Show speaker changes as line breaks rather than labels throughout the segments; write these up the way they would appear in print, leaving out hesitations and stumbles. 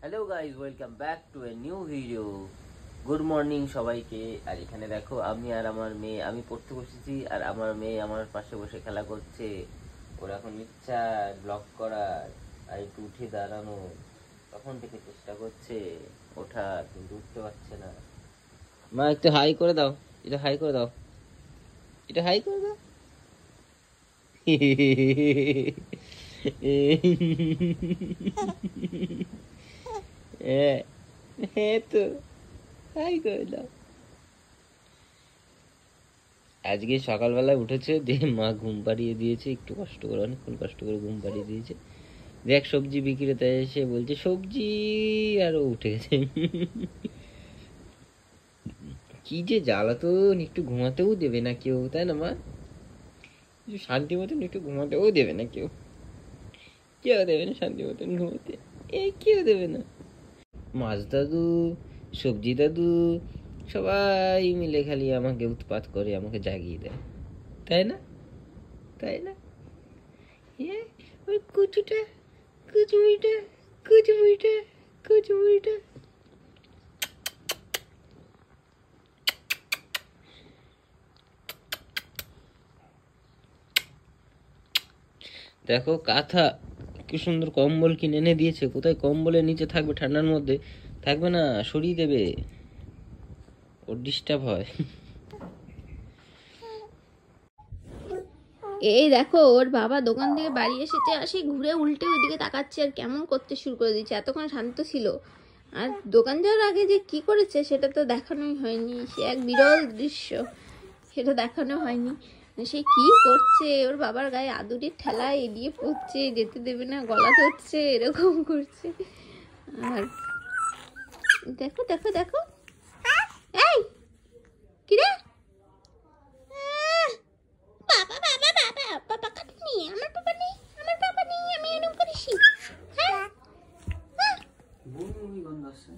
Hello guys, welcome back to a new video. Good morning সবাইকে। আর এখানে দেখো আমি আর আমার মেয়ে, আমি পড়তে বসেছি আর আমার মেয়ে আমার পাশে বসে খেলা করছে। ওর এখন ইচ্ছা ব্লগ করার আর একটু উঠে দাঁড়ানো, তখন থেকে চেষ্টা করছে ওঠার, কিন্তু উঠতে পারছে না। মা একটু হাই করে দাও, এটা হাই করে দাও, এটা হাই করে দাও। হ্যাঁ তো হাই করে দাও। আজকে সকালবেলায় উঠেছে, দিয়ে মা ঘুম পাড়িয়ে দিয়েছে, একটু কষ্ট করে, অনেকক্ষণ কষ্ট করে ঘুম পাড়িয়ে দিয়েছে। দেখ সবজি বিক্রেতা এসে বলছে সবজি, আরো উঠে গেছে। কি যে জ্বালাতন, একটু ঘুমাতেও দেবে না কেউ, তাই না মা? শান্তি মতন একটু ঘুমাতেও দেবে না কেউ, কেউ দেবে না শান্তি মতন ঘুমাতে, কেউ দেবে না। মাছ দাদু, সবজি দাদু, সবাই মিলে খালি আমাকে উৎপাত করে, আমাকে জাগিয়ে দেয়, তাই না? তাই না? ওই কুচুটা, কুচুমিটা, কুচুমিটা, কুচুমিটা। দেখো কাঁথা, কি সুন্দর কম্বল কিনে এনে দিয়েছে। কোথায় কম্বলের নিচে থাকবে, ঠান্ডার মধ্যে থাকবে না, সরিয়ে দেবে, ওর ডিস্টার্ব হয়।
এই দেখো ওর বাবা দোকান থেকে বাড়ি এসেছে, আর সেই ঘুরে উল্টে ওইদিকে তাকাচ্ছে আর কেমন করতে শুরু করে দিচ্ছে। এতক্ষণ শান্ত ছিল, আর দোকান যাওয়ার আগে যে কি করেছে সেটা তো দেখানোই হয়নি। সে এক বিরল দৃশ্য, সেটা দেখানো হয়নি। সে কি করছে, ওর বাবার গায়ে আদুরির ঠেলায় এড়িয়ে পড়ছে, যেতে দেবে না, গলা ধরছে, এরকম করছে। আর দেখো দেখো দেখো, এই কিরে, বাবা বাবা বাবা বাবা কাটনি, আমার বাবা নেই, আমার বাবা নেই, আমি এরকম করেছি। হ্যাঁ
বমি গন্ধ আসছে।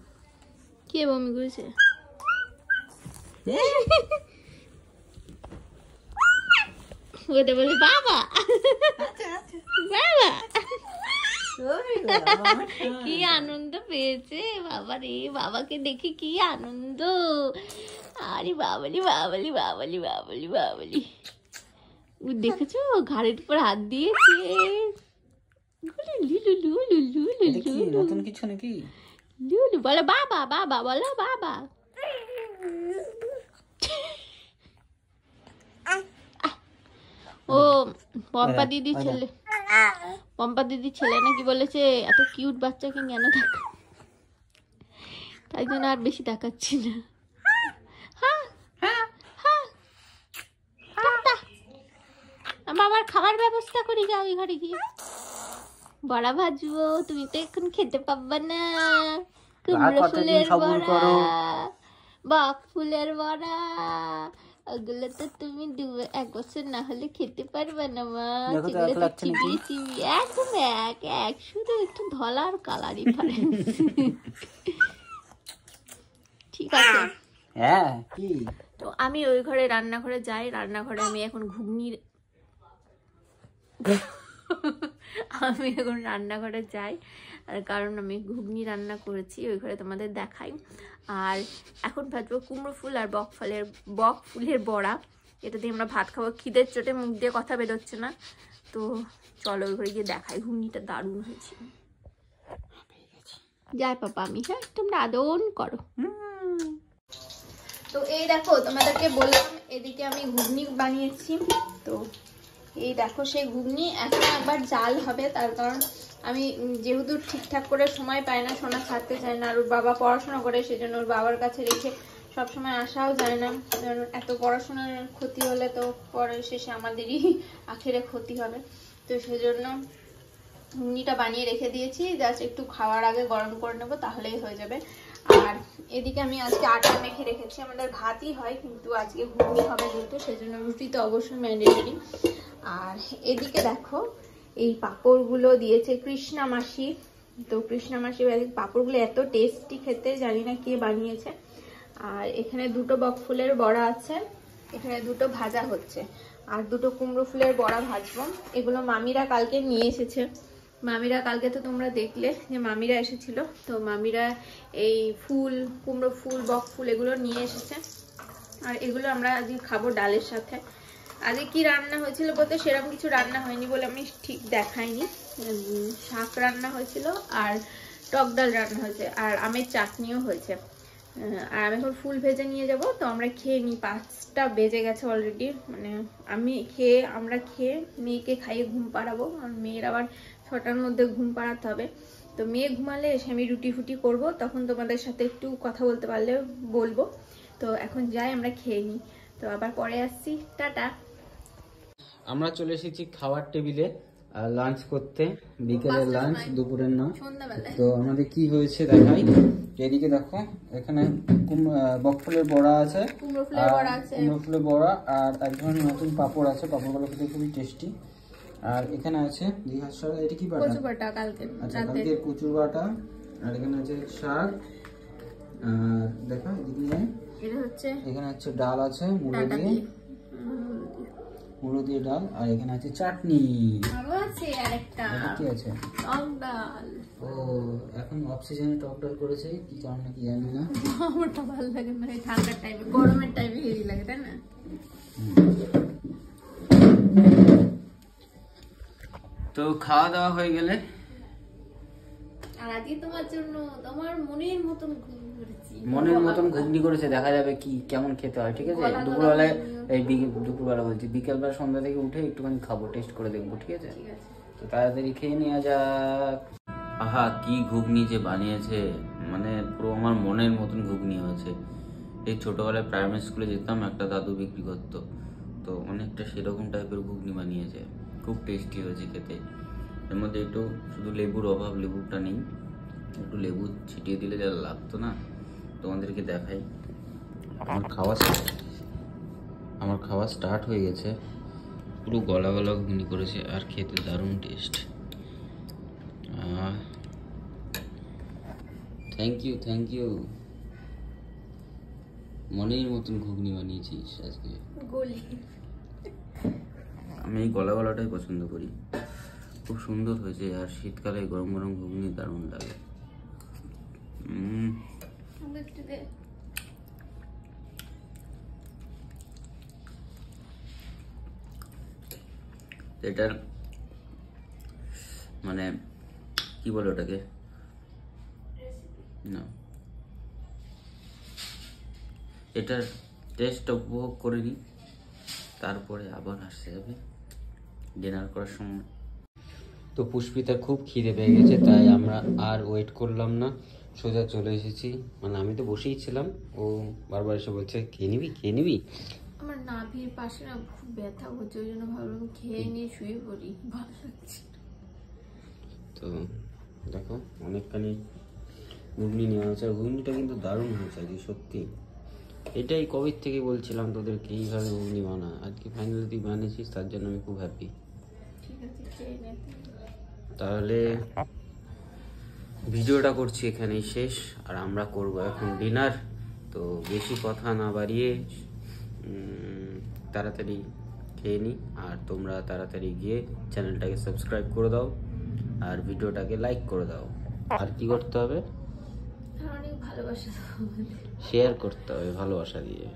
কে বমি করেছে? ওটা বলে বাবা, বাবা। কি আনন্দ পেয়েছে বাবা রে, বাবাকে দেখে কি আনন্দ। আরে বাবালি বাবালি বাবালি বাবালি বাবালি, দেখেছো ঘাড়ের উপর হাত দিয়েছে।
নতুন কিছু নাকি?
লুলু বলো বাবা, বাবা বলো বাবা। ও পম্পা দিদি ছেলে, পম্পা দিদির ছেলে নাকি বলেছে এত কিউট বাচ্চাকে কেন দেখ, তাই জন্য আর বেশি দেখাচ্ছি না। আমার খাবার ব্যবস্থা করি, যাও ওই ঘরে গিয়ে বড়া ভাজবো, তুমি তো এখন খেতে পারবে না। কুমড়ো ফুলের বড়া, বক ফুলের বড়া, ওগুলো তো তুমি 1 বছর না হলে খেতে পারবে না মা। সেগুলো তো চিবিয়ে চিবিয়ে একদম এক শুধু একটু ধলা আর কালারই ফারেন্স। ঠিক আছে,
হ্যাঁ কি?
তো আমি ওই ঘরে রান্নাঘরে যাই। রান্নাঘরে আমি এখন রান্নাঘরে যাই, আর কারণ আমি ঘুগনি রান্না করেছি, ওই ঘরে তোমাদের দেখাই। আর এখন ভাজবো কুমড়ো ফুল আর বক ফুলের বড়া, এটা দিয়ে আমরা ভাত খাবো। খিদের চোটে মুখ দিয়ে কথা বেরোচ্ছে না, তো চলো ওই ঘরে গিয়ে দেখাই। ঘুগনিটা দারুণ হয়েছে। যাই পাপা আমি, হ্যাঁ তোমরা আদর করো। তো এই দেখো তোমাদেরকে বললাম এদিকে আমি ঘুগনি বানিয়েছি। তো এই দেখো সেই ঘুগনি এখন একবার জাল হবে, তার কারণ আমি যেহেতু ঠিকঠাক করে সময় পাই না, সোনা ছাড়তে চায় না, আর ওর বাবা পড়াশোনা করে, সেজন্য ওর বাবার কাছে রেখে সবসময় আসাও যায় না। এত পড়াশোনার ক্ষতি হলে তো পরে শেষে আমাদেরই আখেরে ক্ষতি হবে। তো সেজন্য ঘুগনিটা বানিয়ে রেখে দিয়েছি, জাস্ট একটু খাওয়ার আগে গরম করে নেবো, তাহলেই হয়ে যাবে। আর এদিকে আমি আজকে আটা মেখে রেখেছি, আমাদের ভাতই হয় কিন্তু আজকে ঘুগনি হবে যেহেতু, সেজন্য রুটি তো অবশ্যই ম্যান্ডেটরি। আর এদিকে দেখো এই পাঁপড়গুলো দিয়েছে কৃষ্ণা মাসি। তো কৃষ্ণা মাসি পাঁপড়গুলো এত টেস্টি খেতে, জানি না কে বানিয়েছে। আর এখানে 2টো বক ফুলের বড়া আছে, এখানে 2টো ভাজা হচ্ছে, আর 2টো কুমড়ো ফুলের বড়া ভাজবো। এগুলো মামিরা কালকে নিয়ে এসেছে, মামিরা কালকে তো তোমরা দেখলে যে মামিরা এসেছিল, তো মামিরা এই ফুল, কুমড়ো ফুল, বক ফুল এগুলো নিয়ে এসেছে। আর এগুলো আমরা আজকে খাবো ডালের সাথে। আজকে কি রান্না হয়েছিল বলতে সেরকম কিছু রান্না হয়নি বলে আমি ঠিক দেখাইনি। শাক রান্না হয়েছিল আর টক ডাল রান্না হয়েছে আর আমের চাটনিও হয়েছে। আর আমি এখন ফুল ভেজে নিয়ে যাব, তো আমরা খেয়ে নিই। 5টা বেজে গেছে অলরেডি, মানে আমরা খেয়ে মেয়েকে খাইয়ে ঘুম পাড়াবো। আর মেয়ের আবার 6টার মধ্যে ঘুম পাড়াতে হবে। তো মেয়ে ঘুমালে এসে আমি রুটি ফুটি করবো, তখন তোমাদের সাথে একটু কথা বলতে পারলে বলবো। তো এখন যাই, আমরা খেয়ে নিই, তো আবার পরে আসছি। টাটা।
আমরা চলে এসেছি খাওয়ার টেবিলে লাঞ্চ করতে, বিকেলের লাঞ্চ, দুপুরের না। তো আমাদের কি হয়েছে দেখাই। এদিকে দেখো, এখানে বকফুলের বড়া আছে, কুমড়ো ফুলের বড়া, আর এক ধরনের নতুন পাপড় আছে। পাপড়গুলো খেতে খুবই টেস্টি। আর এখানে আছে এটা কি বাটা? কচু বাটা, কালকে কচুর বাটা। আর এখানে আছে শাক। আর দেখো এদিকে এখানে হচ্ছে ডাল আছে, মুড়ো দিয়ে ডাল। আর এখানে আছে চাটনি। কি আছে? ও এখন অফ সিজনে টক ডাল করেছে, কি কারণে কি জানি না।
আমারটা ভালো লাগে না, ঠান্ডার টাইমে, গরমের টাইমে হেভি লাগে, তাই না?
তো খাওয়া দাওয়া হয়ে গেলে
আর আজকে তোমার জন্য তোমার মনের মতন
ঘুগনি করেছে। দেখা যাবে কি কেমন খেতে হয়, ঠিক আছে? দুপুরবেলা বলছি, বিকেলবেলা সন্ধ্যা থেকে উঠে একটুখানি খাবো, টেস্ট করে দেখবো, ঠিক আছে? তো তাড়াতাড়ি খেয়ে নেওয়া যাক। আহা, কি ঘুগনি যে বানিয়েছে, মানে পুরো আমার মনের মতন ঘুগনি হয়েছে। এই ছোটবেলায় প্রাইমারি স্কুলে যেতাম, একটা দাদু বিক্রি করতো, তো অনেকটা সেরকম টাইপের ঘুগনি বানিয়েছে। খুব টেস্টি হয়েছে খেতে। এর মধ্যে একটু শুধু লেবুর অভাব, লেবুটা নেই, একটু লেবু ছিটিয়ে দিলে যা লাগতো না। তোমাদেরকে দেখাই। আমার খাওয়া স্টার্ট হয়ে গেছে। পুরো গলা গলা ঘুগনি করেছে, আর খেতে দারুণ টেস্ট। Thank you. মনের মতন ঘুগনি বানিয়েছিস আজকে। আমি এই গলা গলাটাই পছন্দ করি, খুব সুন্দর হয়েছে। আর শীতকালে গরম গরম ঘুগনি দারুণ লাগে। এটার মানে কি বলে ওটাকে, না, এটার টেস্টটা উপভোগ করে নিই, তারপরে আবার আসতে হবে ডিনার করার সময়। তো পুষ্পিতার খুব খিদে পেয়ে গেছে, তাই আমরা আর ওয়েট করলাম না, সোজা চলে এসেছি। মানে আমি তো বসেই ছিলাম, ও বারবার এসে বলছে খেয়ে নিবি।
আমার নাভির পাশে না খুব ব্যথা হচ্ছে, ওই জন্য ভাবলাম খেয়ে নিয়ে শুয়ে পড়ি, ভালো লাগছে।
তো দেখো অনেকখানি ঘুগনি নেওয়া হয়েছে, আর ঘুগনিটা কিন্তু দারুণ হয়েছে আজকে সত্যি। এটাই কবে থেকে বলছিলাম তোদেরকে, এইভাবে ঘুগনি বানা। আজকে ফাইনালি তুই বানিয়েছিস, তার জন্য আমি খুব হ্যাপি। তাহলে ভিডিওটা করছি এখানেই শেষ, আর আমরা করব এখন ডিনার। তো বেশি কথা না বাড়িয়ে তাড়াতাড়ি খেয়ে নিই, আর তোমরা তাড়াতাড়ি গিয়ে চ্যানেলটাকে সাবস্ক্রাইব করে দাও, আর ভিডিওটাকে লাইক করে দাও। আর কি করতে হবে?
অনেক ভালোবাসা,
শেয়ার করতে হবে ভালোবাসা দিয়ে।